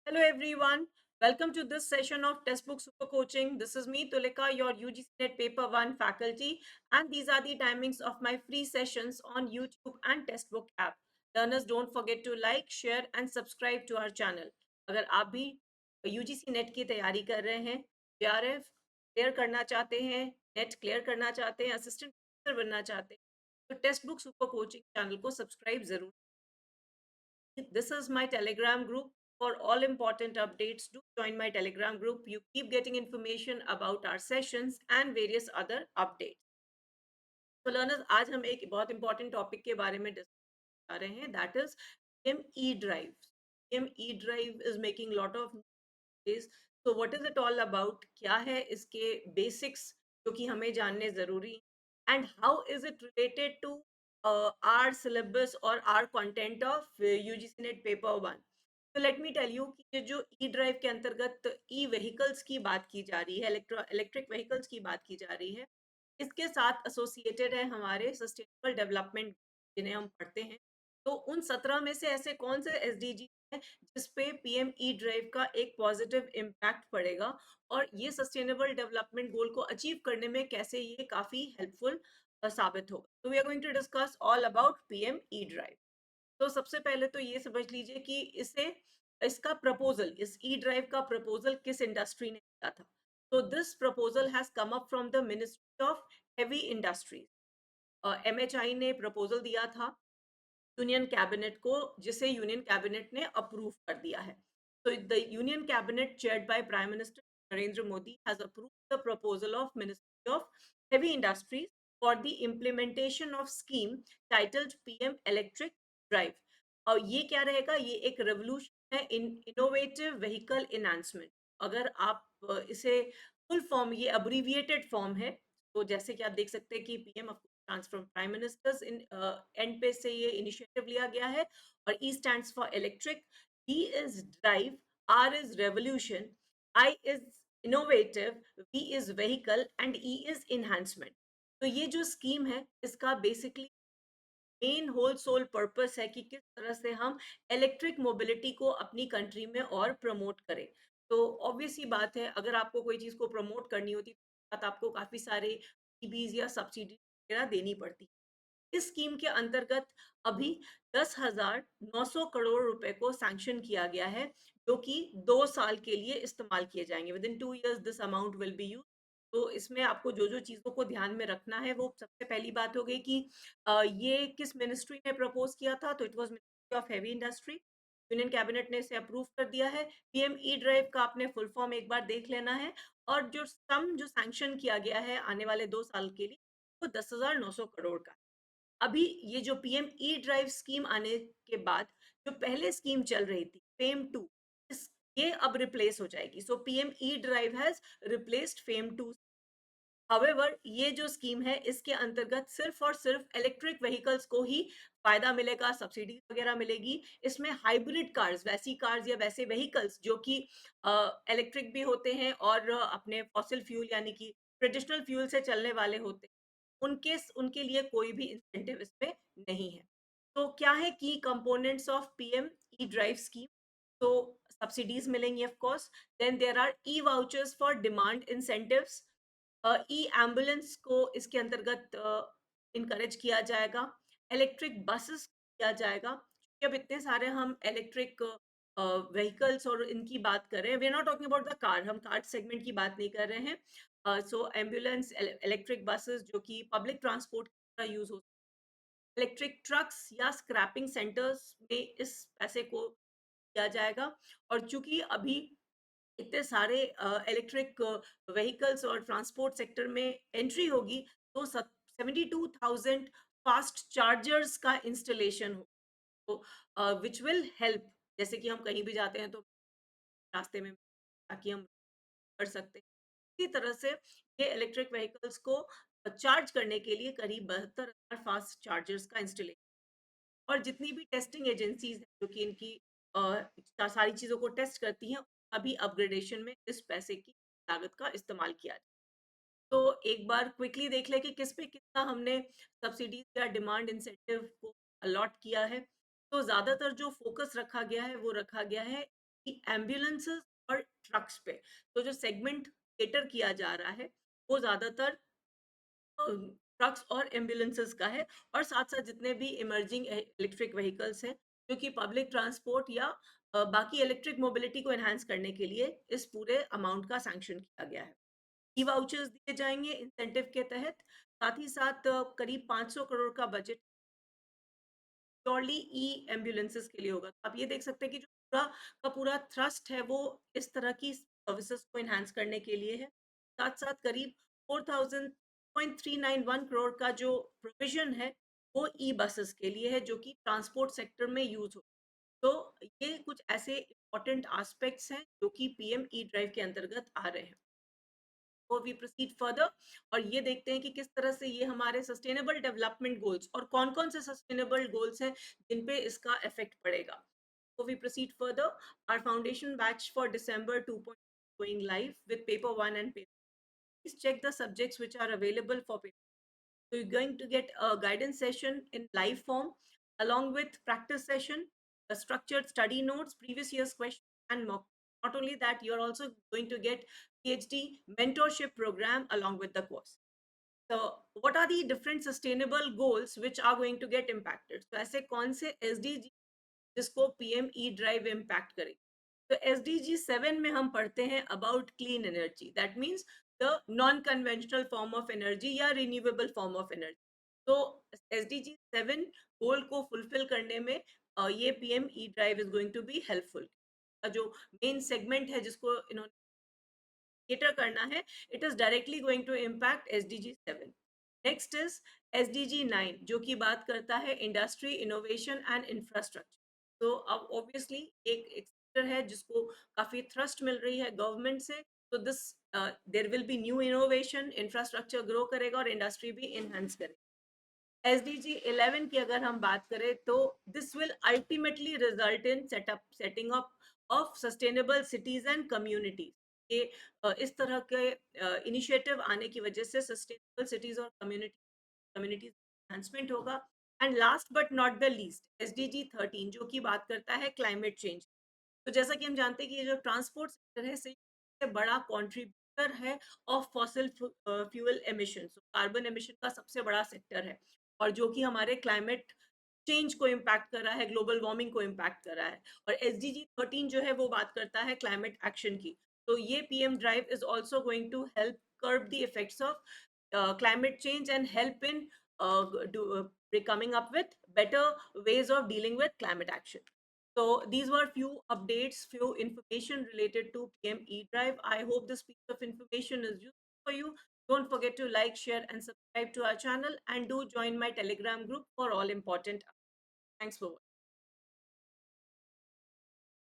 Hello everyone. Welcome to this session of Textbook Super Coaching. This is me, Tulika, your UGC NET Paper 1 faculty, and these are the timings of my free sessions on YouTube and Textbook app. Learners, don't forget to like, share and subscribe to our channel. अगर आप भी UGC NET की तैयारी कर रहे हैं, JRF clear करना चाहते हैं, नेट क्लियर करना चाहते हैं, असिस्टेंट प्रोफेसर बनना चाहते हैं, तो टेक्स्टबुक सुपर कोचिंग चैनल को सब्सक्राइब जरूर। This is my Telegram group. For all important updates, do join my Telegram group. You keep getting information about our sessions and various other updates. So learners, आज हम एक बहुत important topic के बारे में discuss कर रहे हैं. That is PM E-Drive. PM E-Drive is making lot of noise. So what is it all about? क्या है इसके basics जो कि हमें जानने जरूरी हैं? And how is it related to our syllabus or our content of UGC NET paper 1? तो लेट मी टेल यू कि ये जो ई ड्राइव के अंतर्गत ई व्हीकल्स की बात की जा रही है, इलेक्ट्रिक व्हीकल्स की बात की जा रही है, इसके साथ एसोसिएटेड है हमारे सस्टेनेबल डेवलपमेंट जिन्हें हम पढ़ते हैं। तो उन 17 में से ऐसे कौन से एसडीजी हैं जिस पे पीएम ई ड्राइव का एक पॉजिटिव इम्पैक्ट पड़ेगा और ये सस्टेनेबल डेवलपमेंट गोल को अचीव करने में कैसे ये काफी हेल्पफुल साबित होगा। तो we are going to discuss all about PM E drive. तो सबसे पहले तो ये समझ लीजिए कि इसका प्रपोजल, इस ई ड्राइव का प्रपोजल किस इंडस्ट्री ने किया था। तो this proposal has come up from the ministry of heavy industries. MHI ने प्रपोजल दिया था यूनियन कैबिनेट को, जिसे यूनियन कैबिनेट ने अप्रूव कर दिया है। तो the union cabinet chaired by prime minister Narendra Modi has approved the proposal of ministry of heavy industries for the implementation of scheme titled PM electric drive. और ये क्या रहेगा, ये एक रेवोल्यूशन है इन इनोवेटिव व्हीकल एनहांसमेंट। अगर आप इसे फुल फॉर्म, ये अब्रीविएटेड फॉर्म है, तो जैसे कि आप देख सकते हैं कि पीएम ट्रांसफॉर्म प्राइम मिनिस्टर्स इन एंड पे से ये इनिशिएटिव लिया गया है। और E stands for electric, D is drive, R is revolution, I is innovative, V is vehicle and E is enhancement. तो ये जो स्कीम है इसका basically main whole sole purpose है कि किस तरह से हम इलेक्ट्रिक मोबिलिटी को अपनी कंट्री में और प्रमोट करें। तो ऑब्वियस ही बात है, अगर आपको कोई चीज़ को प्रमोट करनी होती है तो आपको काफ़ी सारे ईबीज या सब्सिडी वगैरह देनी पड़ती है। इस स्कीम के अंतर्गत अभी 10,900 करोड़ रुपए को सैंक्शन किया गया है, जो कि 2 साल के लिए इस्तेमाल किए जाएंगे। With in 2 years this amount will be use. तो इसमें आपको जो जो चीज़ों को ध्यान में रखना है, वो सबसे पहली बात हो गई कि ये किस मिनिस्ट्री ने प्रपोज किया था। तो it was ministry of heavy industry. Union cabinet ने इसे अप्रूव कर दिया है। पीएम ई ड्राइव का आपने फुल फॉर्म एक बार देख लेना है। और जो सम जो सैंक्शन किया गया है आने वाले 2 साल के लिए, वो 10,900 करोड़ का। अभी ये जो पीएम ई ड्राइव स्कीम आने के बाद जो पहले स्कीम चल रही थी फेम टू, ये अब रिप्लेस हो जाएगी। So PM E drive has replaced FAME two. However ये जो स्कीम है इसके अंतर्गत सिर्फ और सिर्फ इलेक्ट्रिक व्हीकल्स को ही फायदा मिलेगा, सब्सिडी वगैरह मिलेगी। इसमें हाइब्रिड कार्स, वैसी कार्स या वैसे व्हीकल्स जो कि इलेक्ट्रिक भी होते हैं और अपने फॉसिल फ्यूल यानी कि ट्रेडिशनल फ्यूल से चलने वाले होते हैं, उनके लिए कोई भी इंसेंटिव इसमें नहीं है। तो क्या है की components of PM E drive scheme? तो सब्सिडीज मिलेंगी of course. Then there are E vouchers for demand incentives. E ambulance को इसके अंतर्गत इनकरेज किया जाएगा। इलेक्ट्रिक बसेस किया जाएगा, क्योंकि अब इतने सारे हम इलेक्ट्रिक व्हीकल्स और इनकी बात कर रहे हैं। We are not talking about the car, हम कार सेगमेंट की बात नहीं कर रहे हैं। सो एम्बुलेंस, इलेक्ट्रिक बसेस जो कि पब्लिक ट्रांसपोर्ट का यूज हो, इलेक्ट्रिक ट्रक्स या स्क्रैपिंग सेंटर्स में इस पैसे को किया जाएगा। और चूंकि अभी इतने सारे इलेक्ट्रिक व्हीकल्स और ट्रांसपोर्ट सेक्टर में एंट्री होगी, तो 72,000 फास्ट चार्जर्स का इंस्टॉलेशन हो, तो विच विल हेल्प। जैसे कि हम कहीं भी जाते हैं तो रास्ते में, ताकि हम कर सकते हैं, इसी तरह से ये इलेक्ट्रिक व्हीकल्स को चार्ज करने के लिए करीब 72,000 फास्ट चार्जर्स का इंस्टॉलेशन। और जितनी भी टेस्टिंग एजेंसीज हैं जो कि इनकी सारी चीज़ों को टेस्ट करती हैं, अभी अपग्रेडेशन में इस पैसे की लागत का इस्तेमाल किया जाए। तो एक बार क्विकली देख लें कि किस पे कितना हमने सब्सिडीज या डिमांड इंसेंटिव को अलॉट किया है। तो ज़्यादातर जो फोकस रखा गया है वो रखा गया है कि एम्बुलेंसेस और ट्रक्स पे, तो जो सेगमेंट केटर किया जा रहा है वो ज्यादातर ट्रक्स और एम्बुलेंसेस का है, और साथ साथ जितने भी इमर्जिंग इलेक्ट्रिक व्हीकल्स हैं जो कि पब्लिक ट्रांसपोर्ट या बाकी इलेक्ट्रिक मोबिलिटी को एनहांस करने के लिए इस पूरे अमाउंट का सैंक्शन किया गया है। ई वाउचर्स दिए जाएंगे इंसेंटिव के तहत। साथ ही साथ करीब 500 करोड़ का बजट प्योरली ई एम्बुलेंसेस के लिए होगा। तो आप ये देख सकते हैं कि जो पूरा का पूरा थ्रस्ट है वो इस तरह की सर्विसेज को एनहांस करने के लिए है। साथ साथ करीब 4,391 करोड़ का जो प्रोविजन है वो ई बसेस के लिए है, जो कि ट्रांसपोर्ट सेक्टर में यूज हो। तो ये कुछ ऐसे इंपॉर्टेंट एस्पेक्ट्स हैं जो कि पीएम ई ड्राइव के अंतर्गत आ रहे हैं। तो वी प्रोसीड फर्दर और ये देखते हैं कि किस तरह से ये हमारे सस्टेनेबल डेवलपमेंट गोल्स और कौन कौन से सस्टेनेबल गोल्स हैं जिन पे इसका इफेक्ट पड़ेगा। So we proceed further. Our foundation batch for December 2.0 going live with paper 1 and paper. Please check the subjects which are available for paper. So you're going to get a guidance session in live form along with practice session, a structured study notes, previous year's questions, and mock. Not only that, you're also going to get PhD mentorship program along with the course. So what are the different sustainable goals which are going to get impacted? So ऐसे कौन से SDG जिसको PM E drive impact करे? तो SDG 7 में हम पढ़ते हैं about clean energy, that means the non conventional form of energy या रिन्यूएबल फॉर्म ऑफ एनर्जी। तो SDG 7 गोल को फुलफिल करने में ये PM E drive is going to be helpful. जो मेन सेगमेंट है जिसको इन्होंने cater करना है, it is directly going to impact SDG 7. Next is SDG 9 जो कि बात करता है इंडस्ट्री इनोवेशन एंड इंफ्रास्ट्रक्चर। तो अब ऑब्वियसली एक सेक्टर है जिसको काफी थ्रस्ट मिल रही है गवर्नमेंट से, तो this there will be new innovation, infrastructure grow करेगा और इंडस्ट्री भी इनहेंस करेगी। SDG 11 की अगर हम बात करें तो this will ultimately result in setting up of sustainable cities and communities. ये इस तरह के इनिशिएटिव आने की वजह से सस्टेनेबल सिटीज और कम्युनिटीज एनहांसमेंट होगा। And last but not the least SDG 13 जो कि बात करता है क्लाइमेट चेंज। तो जैसा कि हम जानते हैं कि ये जो ट्रांसपोर्ट सेक्टर है सबसे बड़ा कॉन्ट्रीब्यूटर है of fossil fuel emission, carbon emission का सबसे बड़ा सेक्टर है, और जो कि हमारे क्लाइमेट चेंज को इम्पैक्ट कर रहा है, ग्लोबल वार्मिंग को इम्पैक्ट कर रहा है। और SDG 13 जो है वो बात करता है क्लाइमेट एक्शन की। तो ये PM drive is also going to help curb the effects of climate change and help in coming up with better ways of dealing with climate action. So these were few updates, few information related to PM E-Drive. I hope this piece of information is useful for you. Don't forget to like, share, and subscribe to our channel, and do join my Telegram group for all important. Thanks for watching.